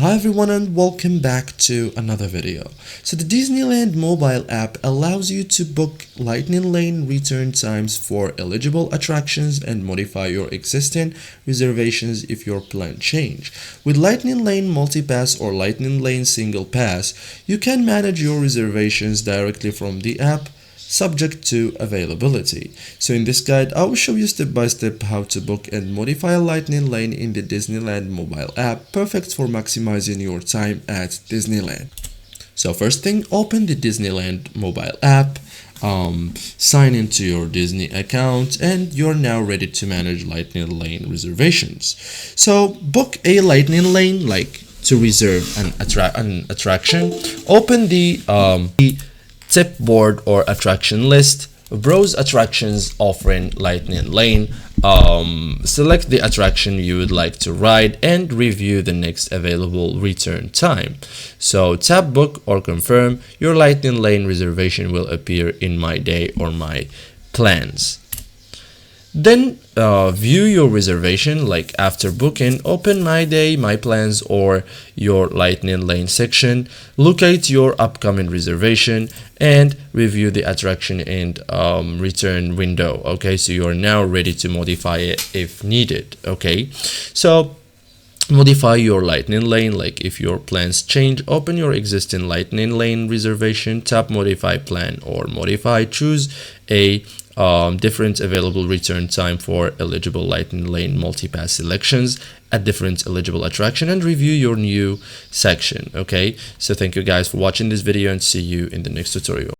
Hi everyone and welcome back to another video. So the Disneyland mobile app allows you to book Lightning Lane return times for eligible attractions and modify your existing reservations if your plan change. With Lightning Lane Multi-Pass or Lightning Lane Single Pass, you can manage your reservations directly from the app, subject to availability. So in this guide, I will show you step by step how to book and modify a Lightning Lane in the Disneyland mobile app, perfect for maximizing your time at Disneyland. So first thing, open the Disneyland mobile app, sign into your Disney account, and you're now ready to manage Lightning Lane reservations. So book a Lightning Lane, like to reserve an attraction. Open the tip board or attraction list, browse attractions offering Lightning Lane, select the attraction you would like to ride and review the next available return time. So tap book or confirm. Your Lightning Lane reservation will appear in My Day or My Plans. Then view your reservation, like after booking, open My Day, My Plans, or your Lightning Lane section, locate your upcoming reservation, and review the attraction and return window. Okay, so you are now ready to modify it if needed. Okay, so modify your Lightning Lane, like if your plans change, open your existing Lightning Lane reservation, tap modify plan or modify, choose a different available return time for eligible Lightning Lane multi-pass selections at different eligible attraction, and review your new section. Okay, so thank you guys for watching this video and see you in the next tutorial.